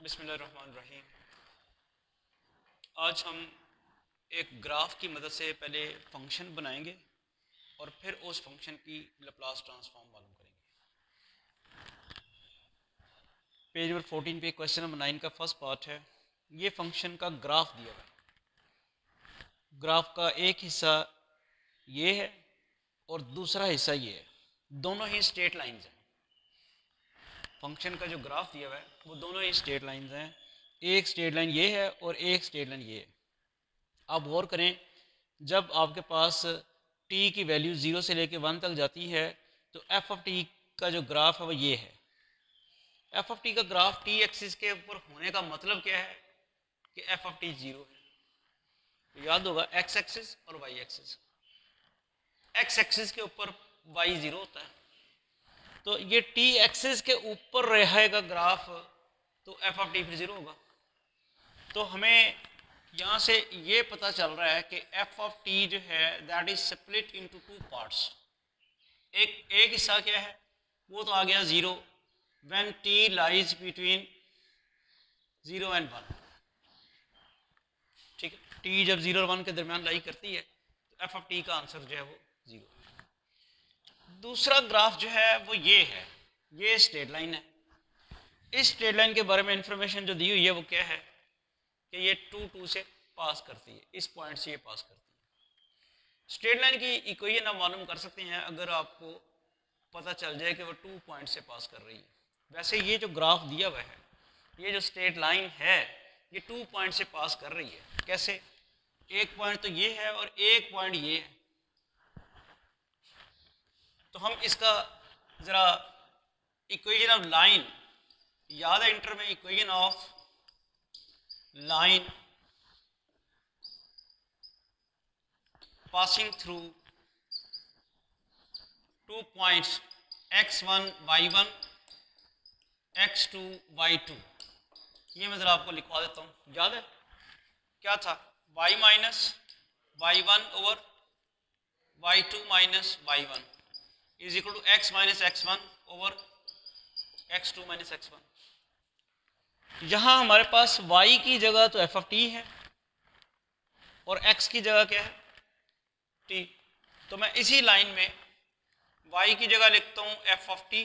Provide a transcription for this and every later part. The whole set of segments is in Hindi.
बिस्मिल्लाहिर्रहमानिर्रहीम। आज हम एक ग्राफ की मदद से पहले फंक्शन बनाएंगे और फिर उस फंक्शन की लैप्लास ट्रांसफॉर्म मालूम करेंगे। पेज नंबर 14 पे क्वेश्चन नंबर 9 का फर्स्ट पार्ट है। ये फंक्शन का ग्राफ दिया हुआ है। ग्राफ का एक हिस्सा ये है और दूसरा हिस्सा ये है, दोनों ही स्ट्रेट लाइंस हैं। फंक्शन का जो ग्राफ दिया हुआ है वो दोनों ही स्ट्रेट लाइंस हैं। एक स्ट्रेट लाइन ये है और एक स्ट्रेट लाइन ये है। आप गौर करें, जब आपके पास t की वैल्यू 0 से लेकर 1 तक जाती है तो एफ ऑफ टी का जो ग्राफ है वो ये है। एफ ऑफ टी का ग्राफ टी एक्सिस के ऊपर होने का मतलब क्या है कि एफ ऑफ टी 0 है। तो याद होगा एक्स एक्सिस और वाई एक्सिस। एक्स एक्सिस के ऊपर वाई 0 होता है, तो ये टी एक्सिस के ऊपर रहेगा ग्राफ, तो एफ ऑफ टी फिर 0 होगा। तो हमें यहाँ से ये पता चल रहा है कि एफ ऑफ टी जो है that is split into two parts. एक हिस्सा क्या है, वो तो आ गया 0 when T lies between 0 and 1। ठीक है, टी जब 0 और 1 के दरमियान लाई करती है तो एफ ऑफ टी का आंसर जो है वो 0। दूसरा ग्राफ जो है वो ये है, ये स्ट्रेट लाइन है। इस स्ट्रेट लाइन के बारे में इंफॉर्मेशन जो दी हुई है वो क्या है कि ये 2 से पास करती है, इस पॉइंट से ये पास करती है। स्ट्रेट लाइन की इक्वेशन आप मालूम कर सकते हैं अगर आपको पता चल जाए कि वो 2 पॉइंट से पास कर रही है। वैसे ये जो ग्राफ दिया हुआ है, ये जो स्ट्रेट लाइन है ये 2 पॉइंट से पास कर रही है। कैसे? एक पॉइंट तो ये है और एक पॉइंट ये है। तो हम इसका जरा इक्वेशन ऑफ लाइन याद है, इंटर में equation of line passing through 2 points x1 y1 x2 y2। ये मैं जरा आपको लिखवा देता हूँ। याद है क्या था? y minus y1 over y2 minus y1 is equal to x minus x1 over x2 minus x1। यहाँ हमारे पास y की जगह तो f ऑफ t है और x की जगह क्या है? t। तो मैं इसी लाइन में y की जगह लिखता हूं f of t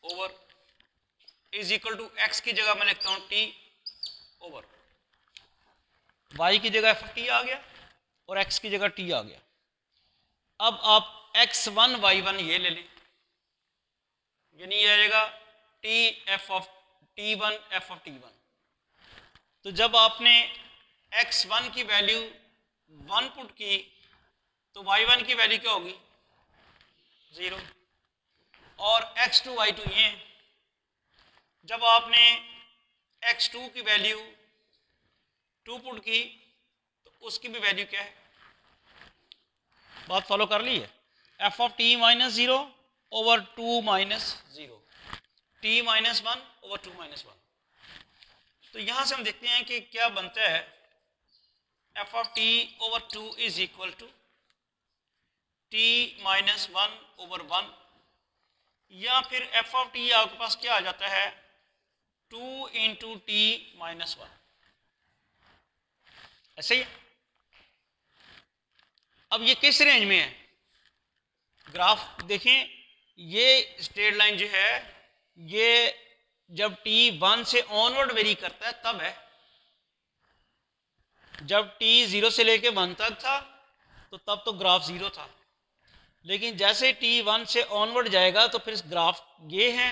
over is equal to x की जगह मैं लिखता हूं t ओवर y की जगह f ऑफ t आ गया और x की जगह t आ गया। अब आप x1 y1 ये ले लें, यानी ये आएगा t f of t1 f of t1। तो जब आपने x1 की वैल्यू 1 पुट की तो y1 की वैल्यू क्या होगी? 0। और x2 y2 ये। जब आपने x2 की वैल्यू 2 पुट की तो उसकी भी वैल्यू क्या है? बात फॉलो कर ली है? f of t minus 0 over 2 minus 0, t minus 1 over 2 minus 1। तो यहां से हम देखते हैं कि क्या बनता है। f of t over 2 is equal to t minus 1 over 1, या फिर f ऑफ t आपके पास क्या आ जाता है? 2 इंटू टी माइनस 1। ऐसे ही। अब ये किस रेंज में है? ग्राफ देखें, ये स्ट्रेट लाइन जो है ये जब t 1 से ऑनवर्ड वेरी करता है तब है। जब t 0 से लेके 1 तक था तो तब तो ग्राफ 0 था, लेकिन जैसे t 1 से ऑनवर्ड जाएगा तो फिर ग्राफ ये है,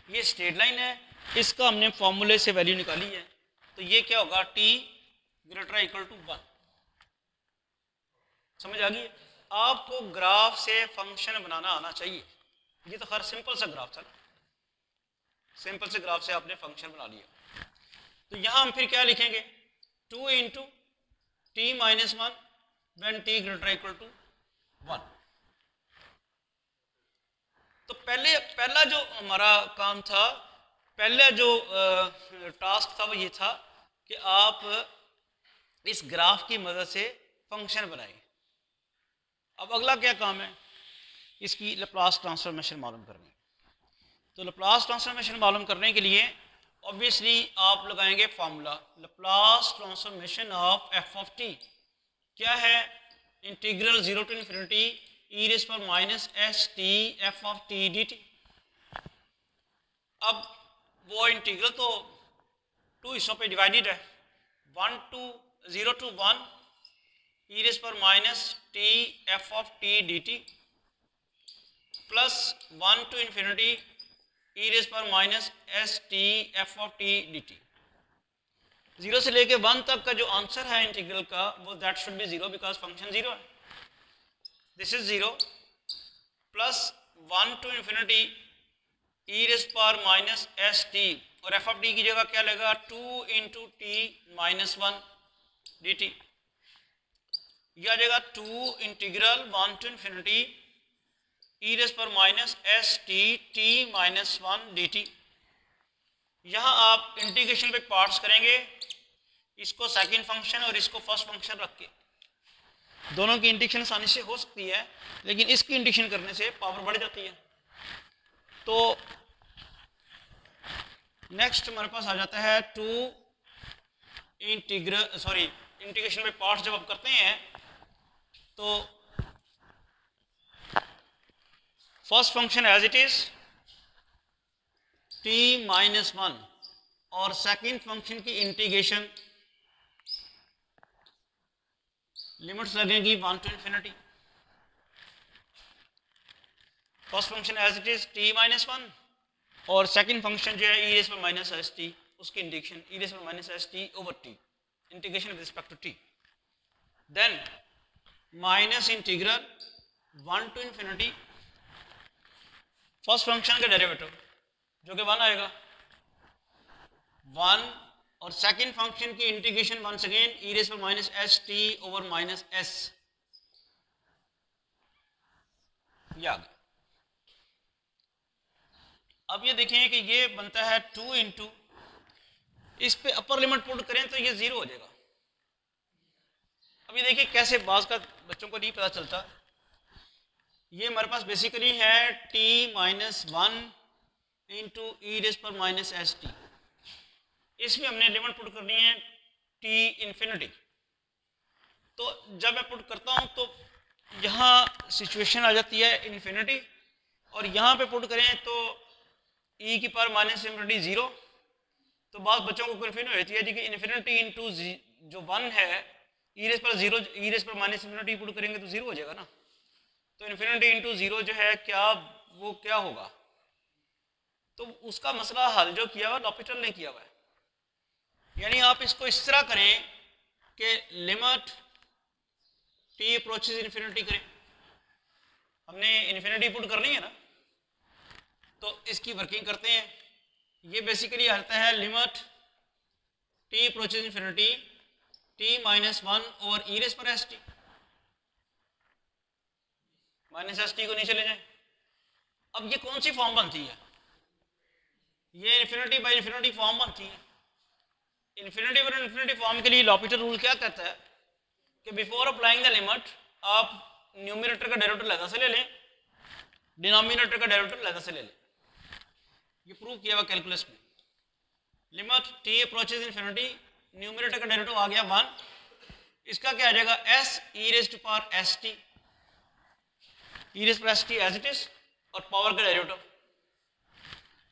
ये स्ट्रेट लाइन है। इसका हमने फॉर्मूले से वैल्यू निकाली है, तो ये क्या होगा? t greater equal to 1। समझ आ गई? आपको ग्राफ से फंक्शन बनाना आना चाहिए। ये तो हर सिंपल सा ग्राफ था ना, सिंपल से ग्राफ से आपने फंक्शन बना लिया। तो यहां हम फिर क्या लिखेंगे? 2 into T minus 1 when T greater equal to 1। तो पहला जो हमारा काम था, पहला जो टास्क था वो ये था कि आप इस ग्राफ की मदद से फंक्शन बनाए। अब अगला क्या काम है? इसकी लैप्लास ट्रांसफॉर्मेशन मालूम करनी। तो लैप्लास ट्रांसफॉर्मेशन मालूम करने के लिए ऑब्वियसली आप लगाएंगे formula Laplace transformation of F of t क्या है, integral 0 to infinity e raise पर minus S t f of t d t. अब वो इंटीग्रल तो 2 हिस्सों पे डिवाइडेड है, 0 टू 1 ई रेज़ पर minus t f of t d t plus 1 to infinity e raise पर minus S t f of t d t. 0 से लेके 1 तक का जो आंसर है इंटीग्रल का वो that should be 0 because function 0 है। This is 0 plus 1 to infinity e raise पर माइनस एस टी और एफ ऑफ टी की जगह क्या लगेगा 2 into T minus 1 d t. यह आ जाएगा 2 integral 1 to infinity e raise पर minus S t t minus 1 d t. यहाँ आप इंटीग्रेशन पे पार्ट्स करेंगे, इसको सेकंड फंक्शन और इसको फर्स्ट फंक्शन रख के। दोनों की इंटीग्रेशन आसानी से हो सकती है लेकिन इसकी इंटीग्रेशन करने से पावर बढ़ जाती है। तो नेक्स्ट हमारे पास आ जाता है इंटीग्रेशन पे पार्ट्स जब आप करते हैं तो first function as it is t minus 1 और सेकंड फंक्शन की इंटीग्रेशन लिमिट्स लगेगी 1 to infinity. First function as it is t minus 1 और सेकंड फंक्शन जो है ई रेज़ पर माइनस एस टी उसकी इंटीग्रेशन ई रेज़ पर minus S T over T integration with respect to T. Then minus integral 1 to infinity first function का डेरिवेटिव जो कि 1 आएगा 1 और सेकंड फंक्शन की integration once again e raise पर minus S T over minus s. याद अब ये देखें कि ये बनता है 2 इंटू, इस पे अपर लिमिट पुट करें तो ये 0 हो जाएगा। अब ये देखिए कैसे बाज का बच्चों को नहीं पता चलता। ये हमारे पास बेसिकली है t माइनस 1 इंटू ई रेज़ पर माइनस एस टी। इसमें हमने लिमिट पुट करनी है t इन्फिनिटी। तो जब मैं पुट करता हूँ तो यहाँ सिचुएशन आ जाती है इन्फिनिटी और यहाँ पे पुट करें तो e की पावर माइनस इन्फिनिटी 0। तो बाद बच्चों को कन्फ्यूजन हो जाती है जी कि इन्फिनिटी इंटू जो 1 है ई रेज़ पर 0 ई रेज़ पर माइनस इन्फिनिटी पुट करेंगे तो 0 हो जाएगा ना। तो इन्फिनिटी इंटू 0 जो है वो क्या होगा, तो उसका मसला हल जो किया हुआ लॉपिटल ने किया हुआ है। यानी आप इसको इस तरह करें कि लिमिट t अप्रोचेस इन्फिनिटी करें। हमने इन्फिनिटी पुट करनी है ना, तो इसकी वर्किंग करते हैं। ये बेसिकली आता है limit t approaches infinity t minus 1 और ई रेज़ पर s T minus S T को नीचे ले जाएं। अब ये कौन सी फॉर्म बनती है, ये इन्फिनिटी बाई इन्फिनिटी फॉर्म बनती है। इन्फिनिटी बाई इन्फिनिटी फॉर्म के लिए लॉपिटल रूल क्या कहता है कि बिफोर अप्लाइंग द लिमिट आप न्यूमरेटर का डेरिवेटिव लहदा से ले लें, डिनोमिनेटर का डेरिवेटिव लहदा से ले लें। ये प्रूव किया हुआ कैलकुलस में। Limit t approaches infinity, numerator का डेरिवेटिव आ गया 1, इसका क्या आ जाएगा s e raise to power s t, e raise पर s t as it is और पावर का डेरिवेटिव।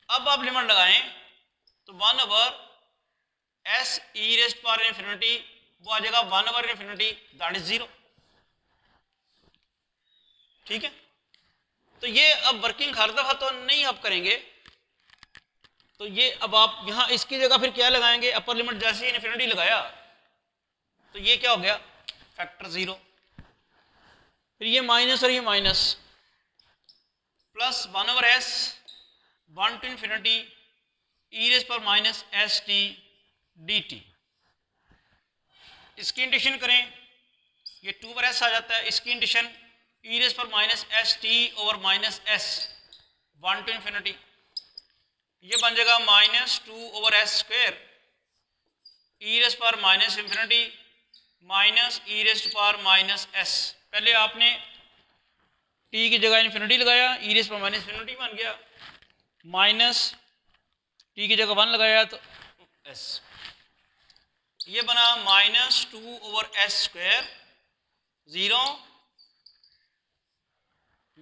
अब आप लिमिट लगाएं तो 1 over s e raise to power infinity वो आ जाएगा 1 ओवर इन्फिनिटी दैट इज 0। ठीक है, तो ये अब वर्किंग हर दफा तो नहीं आप करेंगे, तो ये अब आप यहाँ इसकी जगह फिर क्या लगाएंगे, अपर लिमिट जैसे ही इन्फिनिटी लगाया तो ये क्या हो गया फैक्टर 0, फिर ये माइनस और ये minus plus 1 over s 1 to infinity e raise पर minus S t d t. इसकी इंटीग्रेशन करें ये 2 ओवर एस आ जाता है, इसकी इंटीग्रेशन ई रेज़ पर minus S T over minus s 1 to infinity, ये बन जाएगा minus 2 over s square e raise पर minus infinity minus e raise to power minus s. पहले आपने t की जगह इन्फिनिटी लगाया, ई रेज़ पर माइनस इन्फिनिटी बन गया, माइनस टी की जगह 1 लगाया तो एस, ये बना -2/s², 0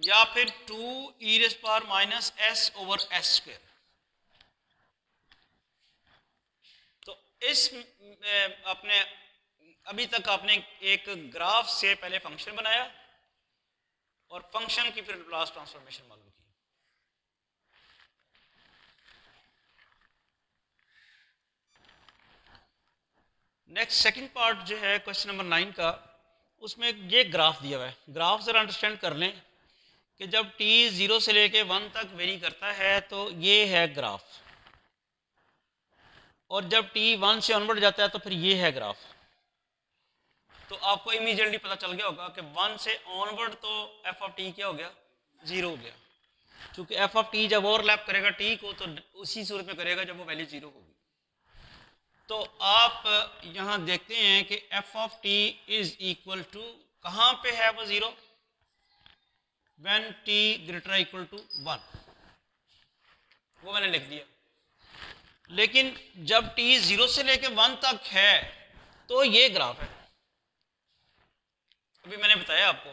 या फिर 2e⁻⁻s/s²। तो इस अपने अभी तक आपने एक ग्राफ से पहले फंक्शन बनाया और फंक्शन की फिर लैप्लास ट्रांसफॉर्मेशन मालूम की। नेक्स्ट सेकंड पार्ट जो है क्वेश्चन नंबर 9 का, उसमें ये ग्राफ दिया हुआ है। ग्राफ ज़रा अंडरस्टैंड कर लें कि जब t 0 से लेके 1 तक वेरी करता है तो ये है ग्राफ, और जब t 1 से ऑनवर्ड जाता है तो फिर ये है ग्राफ। तो आपको इमीडिएटली पता चल गया होगा कि 1 से ऑनवर्ड तो एफ ऑफ टी क्या हो गया, 0 हो गया, क्योंकि एफ ऑफ टी जब ओवरलैप करेगा t को तो उसी सूरत में करेगा जब वो वैल्यू 0 होगी। तो आप यहाँ देखते हैं कि F of T is equal to, कहाँ पे है वो 0, when T greater equal to 1, वो मैंने लिख दिया। लेकिन जब t 0 से लेके 1 तक है तो ये ग्राफ है। अभी मैंने बताया आपको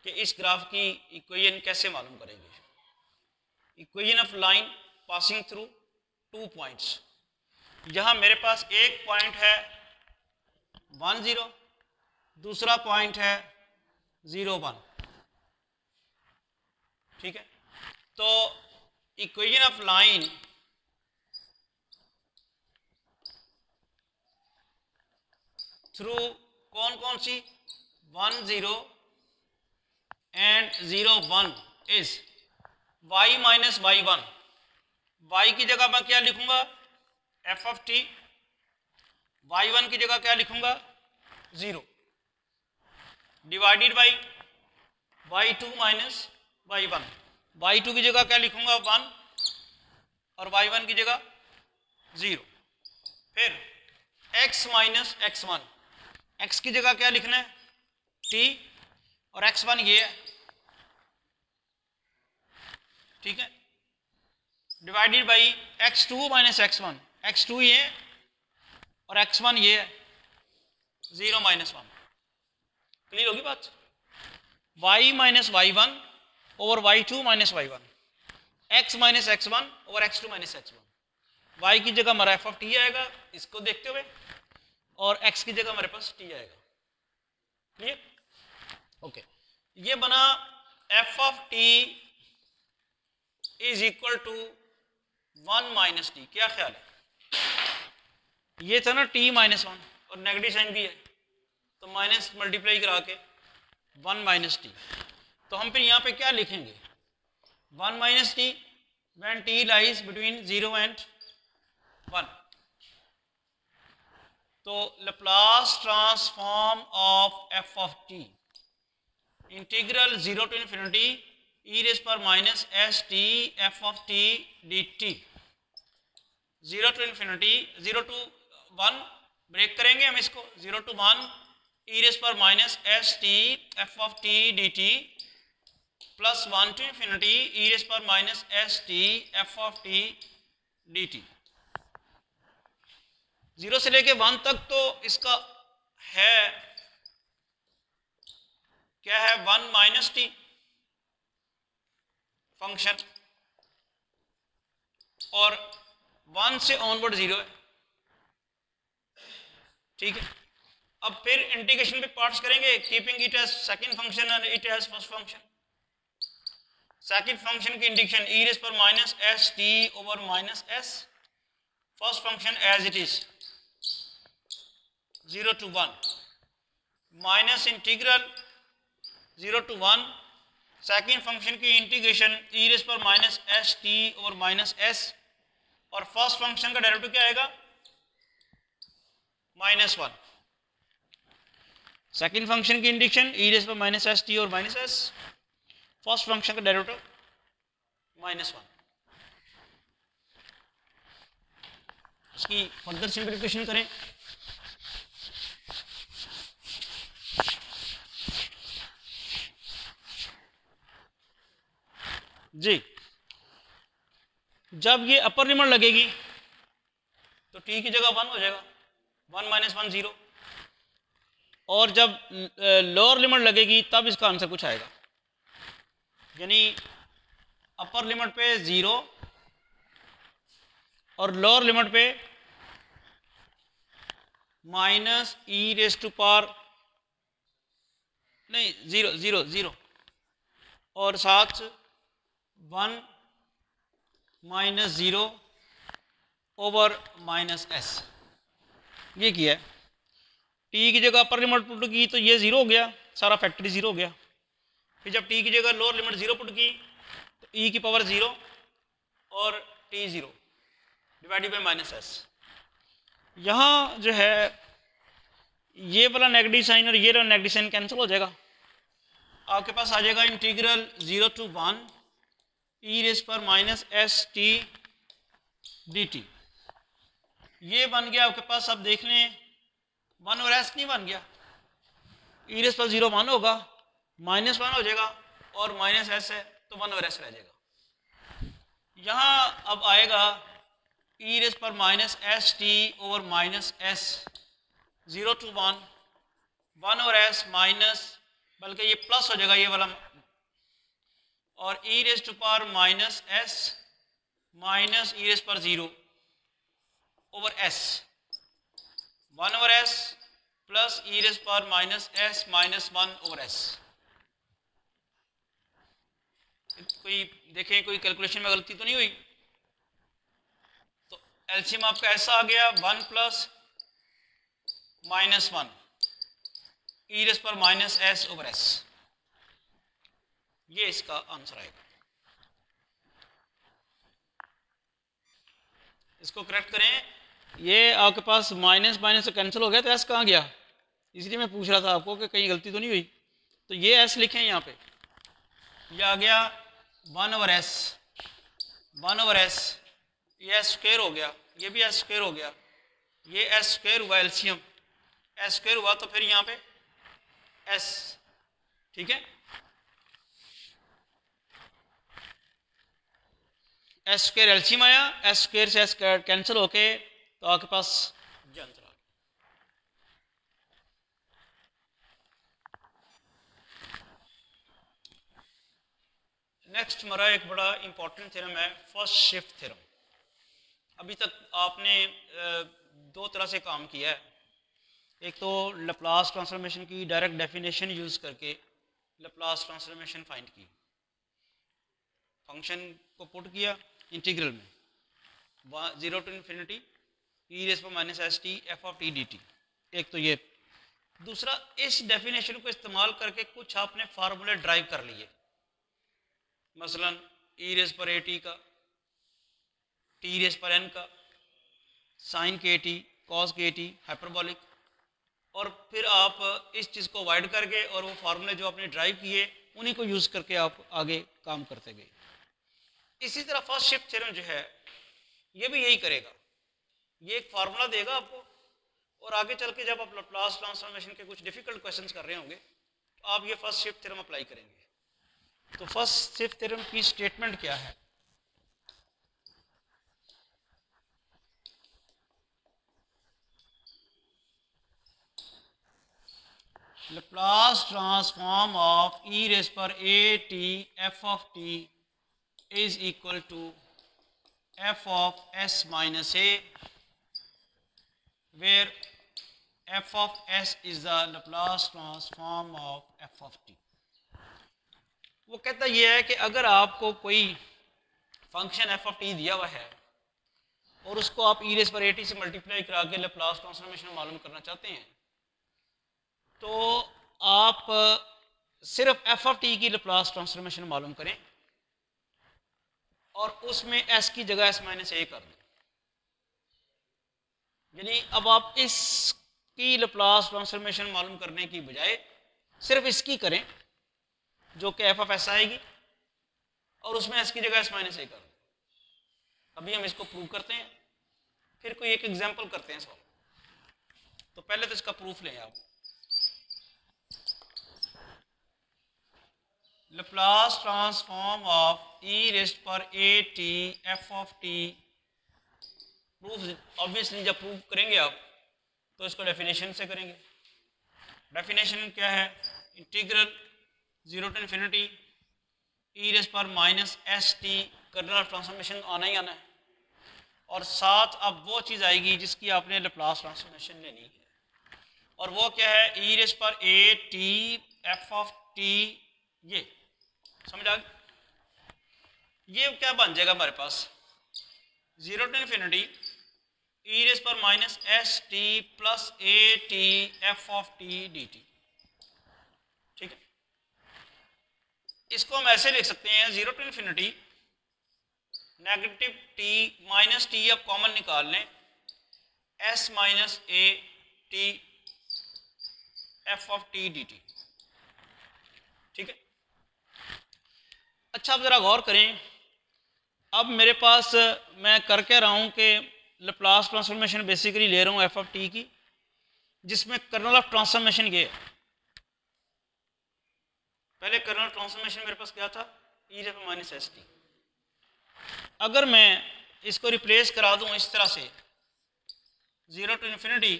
कि इस ग्राफ की इक्वेशन कैसे मालूम करेंगे। Equation of line passing through 2 points. यहाँ मेरे पास एक पॉइंट है 1 0, दूसरा पॉइंट है 0 1, ठीक है। तो इक्वेशन ऑफ लाइन थ्रू कौन कौन सी, 1 0 and 0 1 is y minus y1। y की जगह मैं क्या लिखूंगा, एफ ऑफ टी, y1 की जगह क्या लिखूंगा, 0, divided by y2 minus y1। y2 की जगह क्या लिखूंगा, 1, और y1 की जगह 0। फिर x माइनस x1, x की जगह क्या लिखना है, t, और x1 ये है, ठीक है, divided by x2 minus x1, x2 ये है और x1 ये है, 0 माइनस 1। क्लियर होगी बात। y minus y1 over y2 minus y1, x minus x1 over x2 minus x1। y की जगह हमारा f ऑफ t आएगा इसको देखते हुए, और x की जगह हमारे पास t आएगा। Clear, okay. ये बना f of t is equal to 1 minus T. क्या ख्याल है, ये था ना t माइनस 1 और नेगेटिव साइन भी है, तो माइनस मल्टीप्लाई करा के 1 माइनस टी। तो हम फिर यहाँ पे क्या लिखेंगे, 1 minus T when t lies between 0 and 1। तो Laplace transform of F of T, integral 0 to infinity e⁻⁻st f of t dt, 0 to infinity, 0 to 1 break करेंगे हम इसको, 0 to 1 e⁻⁻st f of t dt plus 1 to infinity e⁻⁻st f of t dt। 0 से लेके 1 तक तो इसका है क्या है, 1 माइनस टी फंक्शन, और 1 से ऑनवर्ड 0 है, ठीक है। अब फिर इंटीग्रेशन पे पार्ट्स करेंगे, keeping it as second function and it as first function. Second function की integration e⁻⁻st over minus s, first function as it is 0 to 1 minus integral 0 to 1 second function की integration e⁻⁻st over minus s, और फर्स्ट फंक्शन का डेरिवेटिव क्या आएगा, -1। सेकेंड फंक्शन की इंटीग्रेशन e⁻⁻st और माइनस s, फर्स्ट फंक्शन का डेरिवेटिव -1। इसकी फर्दर सिंप्लीफिकेशन करें, जी जब ये अपर लिमिट लगेगी तो टी की जगह 1 हो जाएगा, 1 माइनस 1 0, और जब लोअर लिमिट लगेगी तब इसका आंसर कुछ आएगा, यानी अपर लिमिट पे 0 और लोअर लिमिट पे minus E raise to power नहीं 0 0 0 और साथ 1 माइनस 0 ओवर माइनस एस, ये किया है। टी की जगह अपर लिमिट पुट की तो ये 0 हो गया, सारा फैक्टरी 0 हो गया। फिर जब टी की जगह लोअर लिमिट 0 पुट की तो ई की पावर 0 और T 0 divided by minus S. यहाँ जो है ये वाला नेगेटिव साइन और ये वाला नेगेटिव साइन कैंसिल हो जाएगा, आपके पास आ जाएगा इंटीग्रल 0 to 1 ई रेस पर minus S t d t. ये बन गया आपके पास, अब देख लें 1 और एस नहीं बन गया, ई रेस पर 0 1 होगा, माइनस 1 हो जाएगा और माइनस एस है तो 1 और एस रह जाएगा। यहाँ अब आएगा ई रेस पर minus S T over minus S 0 to 1 1 और एस माइनस, बल्कि ये प्लस हो जाएगा ये वाला, और e raise to power minus s minus E raise पर 0 over s 1 over s plus e raise पर minus s minus 1 over s. कोई देखें कोई कैलकुलेशन में गलती तो नहीं हुई? तो एलसीएम आपका ऐसा आ गया 1 प्लस माइनस 1 ई रेस पर माइनस एस ओवर एस, ये इसका आंसर आएगा। इसको करेक्ट करें, ये आपके पास माइनस माइनस से कैंसिल हो गया तो एस कहाँ गया, इसलिए मैं पूछ रहा था आपको कि कहीं गलती तो नहीं हुई। तो ये एस लिखें यहाँ पे, ये आ गया 1 ओवर एस 1 ओवर एस, ये एस स्क्वायर हो गया, ये भी एस स्क्वायर हो गया, ये एस स्क्वायर हुआ, एलसीएम एस स्क्वायर हुआ तो फिर यहाँ पे एस, ठीक है। एस स्क्वायर एलसीएम आया, एस स्क्वायर से एस कैंसिल होके तो आपके पास ये आंसर आ गया। नेक्स्ट हमारा एक बड़ा इंपॉर्टेंट थ्योरम है फर्स्ट शिफ्ट थ्योरम। अभी तक आपने दो तरह से काम किया है, एक तो लैप्लास ट्रांसफॉर्मेशन की डायरेक्ट डेफिनेशन यूज़ करके लैप्लास ट्रांसफॉर्मेशन फाइंड की, फंक्शन को पुट किया इंटीग्रल में 0 to इन्फिनिटी ई रेस पर minus S t f of t d T, एक तो ये। दूसरा, इस डेफिनेशन को इस्तेमाल करके कुछ आपने फार्मूले ड्राइव कर लिए, मसलन ई रेस पर ए टी का, टी रेस पर एन का, साइन के टी, कॉस के टी, हाइपरबॉलिक, और फिर आप इस चीज़ को अवॉइड करके और वो फार्मूले जो आपने ड्राइव किए उन्हीं को यूज़ करके आप आगे काम करते गए। इसी तरह फर्स्ट शिफ्ट थ्योरम जो है ये भी यही करेगा, ये एक फार्मूला देगा आपको और आगे चल के जब आप लैप्लास ट्रांसफॉर्मेशन के कुछ डिफिकल्ट क्वेश्चंस कर रहे होंगे तो आप ये फर्स्ट शिफ्ट थ्योरम अप्लाई करेंगे। तो फर्स्ट शिफ्ट थ्योरम की स्टेटमेंट क्या है? Laplace transform of e raised per a t f of t is equal to f of s minus a, where f of s is the Laplace transform of f of t। वो कहता ये है कि अगर आपको कोई फंक्शन f of t दिया हुआ है और उसको आप e रेज़ पर a t से मल्टीप्लाई करा के लैप्लास ट्रांसफॉर्मेशन मालूम करना चाहते हैं तो आप सिर्फ f of t की लैप्लास ट्रांसफॉर्मेशन मालूम करें और उसमें s की जगह s माइनस a कर दें। यानी अब आप इसकी लैप्लास ट्रांसफॉर्मेशन मालूम करने की बजाय सिर्फ इसकी करें जो कि f of s आएगी और उसमें s की जगह s माइनस a कर दें। अभी हम इसको प्रूव करते हैं, फिर कोई एक एग्जांपल करते हैं सॉल्व। तो पहले तो इसका प्रूफ लें आप। Laplace transform of e raised पर a t f of t. Proof obviously जब प्रूफ करेंगे आप तो इसको डेफिनेशन से करेंगे। डेफिनेशन क्या है? Integral 0 to infinity e raised पर minus S t, kernel of transformation आना ही आना है। और साथ अब वो चीज़ आएगी जिसकी आपने लैप्लास ट्रांसफॉर्मेशन लेनी है, और वो क्या है? ई रेस्ट पर a t f of T. ये समझ आ गई? ये क्या बन जाएगा हमारे पास? 0 to इन्फिनिटी ई रेस्ट पर minus S T plus A t f of t d T. ठीक है, इसको हम ऐसे लिख सकते हैं 0 to infinity negative T minus T, अब कॉमन निकाल लें, S minus A t f of t d T. ठीक है, अच्छा अब ज़रा गौर करें। अब मेरे पास मैं कर क्या रहा हूँ कि लैप्लास ट्रांसफॉर्मेशन बेसिकली ले रहा हूँ एफ ऑफ टी की, जिसमें कर्नल ऑफ ट्रांसफॉर्मेशन ये है। पहले कर्नल ट्रांसफॉर्मेशन मेरे पास क्या था? ई रेस्ट पर माइनस एस टी। अगर मैं इसको रिप्लेस करा दूँ इस तरह से 0 to इन्फिनिटी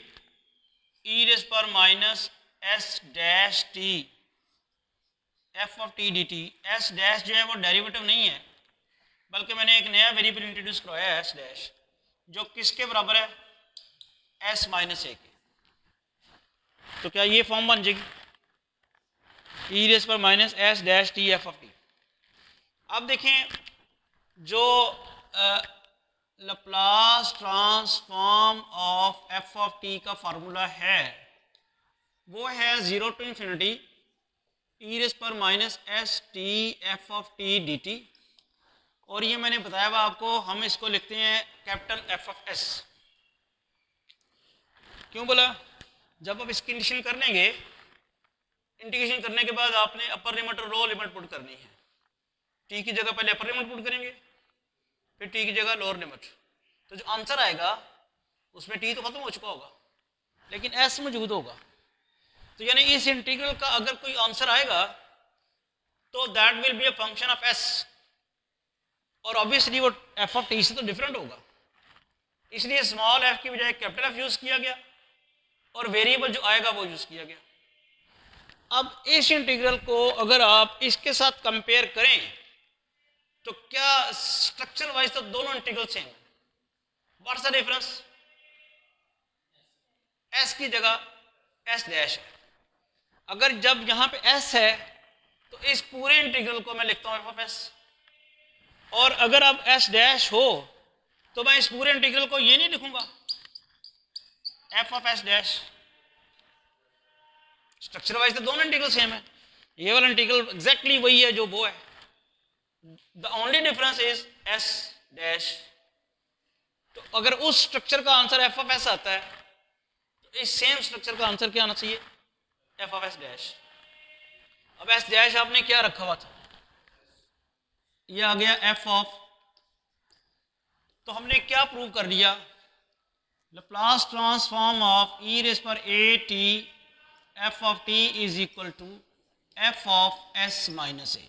ई रेस्ट पर minus S dash T f of t d T. S dash जो है वो डेरिवेटिव नहीं है, बल्कि मैंने एक नया वेरिएबल इंट्रोड्यूस करवाया है एस डैश, जो किसके बराबर है? एस माइनस ए के। तो क्या ये फॉर्म बन जाएगी? ई रेस्ट पर minus S dash T f of T. अब देखें, जो Laplace transform of F of T का फार्मूला है वो है 0 to इन्फिनिटी ई रेस्ट पर minus S t f of t d T. और ये मैंने बताया हुआ आपको, हम इसको लिखते हैं कैपिटल एफ ऑफ एस। क्यों बोला? जब आप इसकी इंटीग्रेशन कर लेंगे, इंटीग्रेशन करने के बाद आपने अपर लिमिट और लोअर लिमिट पुट करनी है। टी की जगह पहले अपर लिमिट पुट करेंगे, फिर टी की जगह लोअर लिमिट। तो जो आंसर आएगा उसमें टी तो खत्म हो चुका होगा, लेकिन एस मौजूद होगा। तो यानी इस इंटीग्रल का अगर कोई आंसर आएगा तो that will be a function of S, और ऑब्वियसली वो एफ ऑफ टी से तो डिफरेंट होगा, इसलिए स्मॉल एफ की बजाय कैपिटल एफ यूज किया गया और वेरिएबल जो आएगा वो यूज किया गया। अब इस इंटीग्रल को अगर आप इसके साथ कंपेयर करें तो क्या स्ट्रक्चर वाइज तो दोनों इंटीग्रल सेम है। What's the difference? एस की जगह एस डैश है। अगर जब यहां पे एस है तो इस पूरे इंटीग्रल को मैं लिखता हूं एफ ऑफ एस, और अगर अब एस डैश हो तो मैं इस पूरे इंटीग्रल को ये नहीं लिखूंगा F of S dash. Structure wise तो दोनों इंटीग्रल सेम है, ये वाला इंटीग्रल एग्जैक्टली वही है जो वो है, the only difference is S dash. तो अगर उस स्ट्रक्चर का आंसर एफ ऑफ एस आता है तो इस सेम स्ट्रक्चर का आंसर क्या आना चाहिए? F of S dash. अब एस डैश आपने क्या रखा हुआ था? ये आ गया एफ ऑफ। तो हमने क्या प्रूव कर दिया? Laplace transform of e raise पर a t f of T is equal to f of s minus a.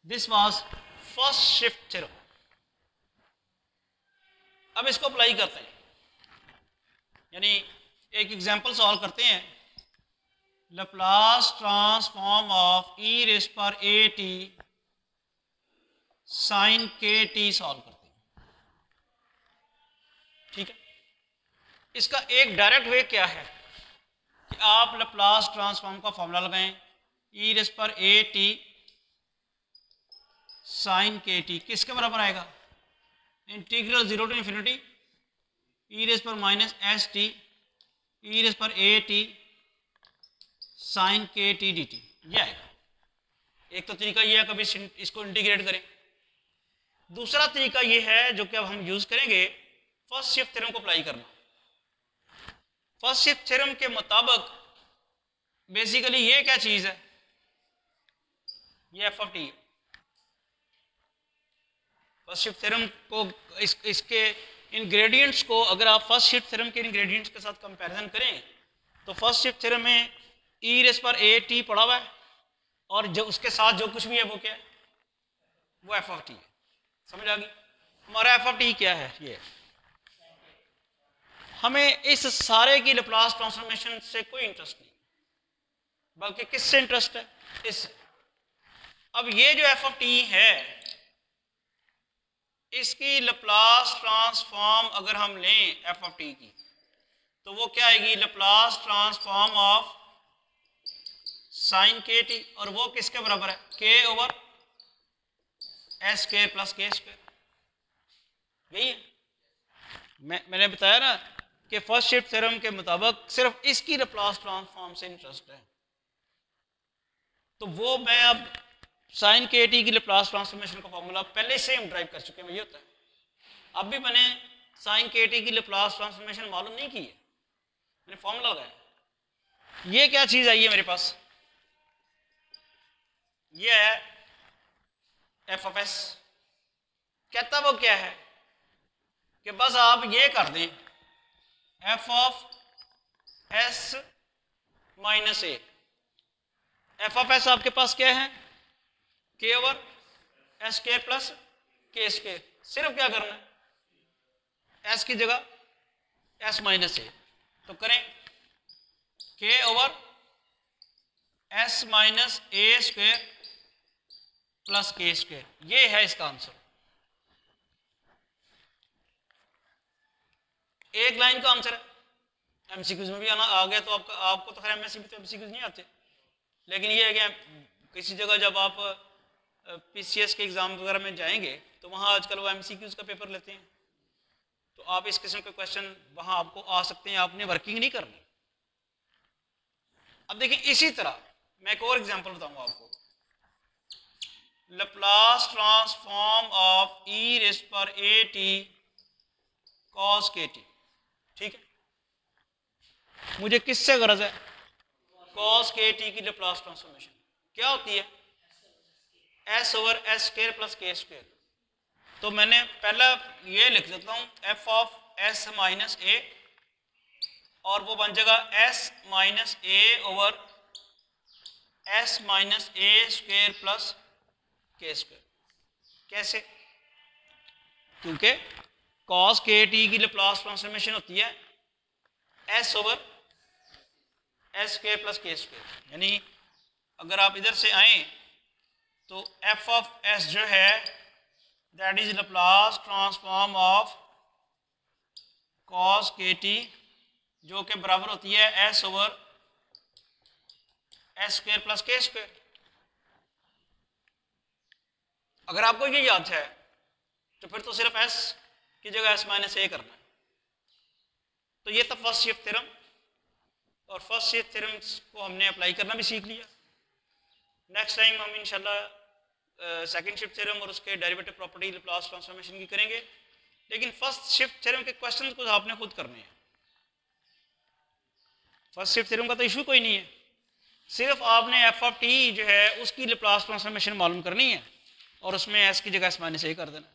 This was first shift theorem. अब इसको अप्लाई करते हैं, यानी एक एग्जांपल सॉल्व करते हैं। Laplace transform of e raise पर a t sine k T solve करते हैं। ठीक है, इसका एक डायरेक्ट वे क्या है कि आप लैप्लास ट्रांसफॉर्म का फॉर्मूला लगाएं, ई रेज़ पर a t sine k t किसके बराबर आएगा? Integral 0 to infinity e raise पर minus S t e raise पर a t sine k t d t, ये आएगा। एक तो तरीका ये है कभी इसको इंटीग्रेट करें। दूसरा तरीका ये है जो कि अब हम यूज करेंगे, फर्स्ट शिफ्ट थ्योरम को अप्लाई करना। फर्स्ट शिफ्ट थ्योरम के मुताबिक बेसिकली ये क्या चीज है? ये एफ ऑफ टी है। फर्स्ट शिफ्ट थ्योरम को इसके इंग्रेडिएंट्स को अगर आप फर्स्ट शिफ्ट थ्योरम के इंग्रेडिएंट्स के साथ कंपैरिजन करें तो फर्स्ट शिफ्ट थ्योरम में ई रेज़ पर ए टी पढ़ा हुआ है, और जो उसके साथ जो कुछ भी है वो क्या है, वो एफ ऑफ टी है। समझ आ गई? हमारा एफ ऑफ टी क्या है? ये हमें इस सारे की लैप्लास ट्रांसफॉर्मेशन से कोई इंटरेस्ट नहीं, बल्कि किससे इंटरेस्ट है? इस अब ये जो एफ ऑफ टी है इसकी लैप्लास ट्रांसफॉर्म अगर हम लें एफ ऑफ टी की तो वो क्या आएगी? Laplace transform of sine k T, और वो किसके बराबर है? के ओवर एस स्क्वायर प्लस के स्क्वायर। यही है। मैंने बताया ना कि फर्स्ट शिफ्ट थ्योरम के मुताबिक सिर्फ इसकी लैप्लास ट्रांसफॉर्म से इंटरेस्ट है। तो वो मैं अब साइन के टी की लैप्लास ट्रांसफॉर्मेशन का फॉर्मूला पहले से हम ड्राइव कर चुके हैं, ये होता है। अब भी मैंने साइन के टी की लैप्लास ट्रांसफॉर्मेशन मालूम नहीं की है, मैंने फॉर्मूला लगाया। ये क्या चीज आई है मेरे पास? ये है एफ ऑफ एस। कहता वो क्या है कि बस आप ये कर दें F of s minus A. F of S आपके पास क्या है? के ओवर एस स्क्वायर प्लस के स्क्वायर। सिर्फ क्या करना है? एस की जगह एस माइनस ए, तो करें के ओवर एस माइनस ए स्क्वायर प्लस के स्क्वायर। ये है इसका आंसर। एक लाइन का आंसर है। एमसीक्यूज में भी आना आ गया तो आपको तो खैर एमएससी में तो एमसीक्यूज नहीं आते, लेकिन ये है कि किसी जगह जब आप पीसीएस के एग्जाम वगैरह में जाएंगे तो वहाँ आजकल वो एमसीक्यूज का पेपर लेते हैं, तो आप इस किस्म के क्वेश्चन वहाँ आपको आ सकते हैं। आपने वर्किंग नहीं करनी। अब देखिए इसी तरह मैं एक और एग्जांपल बताऊंगा आपको। Laplace transform of e raise पर ए टी कॉस के टी। ठीक है, मुझे किससे गरज है? कॉस के टी की लैप्लास ट्रांसफॉर्मेशन क्या होती है? S over s square plus के स्क्वायर। तो मैंने पहला ये लिख देता हूं एफ ऑफ एस माइनस ए, और वो बन जाएगा एस माइनस ए ओवर एस माइनस ए स्क्वायर प्लस के स्क्वायर। कैसे? क्योंकि कॉस के टी की लैप्लास ट्रांसफॉर्मेशन होती है S over s square plus के स्क्वायर। यानी अगर आप इधर से आए तो एफ ऑफ एस जो है that is Laplace transform of cos के टी, जो कि बराबर होती है S over s square plus के स्क्वायर। अगर आपको ये याद है तो फिर तो सिर्फ एस की जगह एस माइनस ए करना है। तो ये था फर्स्ट शिफ्ट थ्योरम, और फर्स्ट शिफ्ट थ्योरम को हमने अप्लाई करना भी सीख लिया। नेक्स्ट टाइम हम इंशाल्लाह सेकंड शिफ्ट थ्योरम और उसके डेरिवेटिव प्रॉपर्टी लैप्लास ट्रांसफॉर्मेशन की करेंगे, लेकिन फर्स्ट शिफ्ट थ्योरम के क्वेश्चन को आपने खुद करने हैं। फर्स्ट शिफ्ट थ्योरम का तो इशू कोई नहीं है, सिर्फ आपने एफ ऑफ टी जो है उसकी लैप्लास ट्रांसफॉर्मेशन मालूम करनी है और उसमें एस की जगह एस माइनस ए कर देना।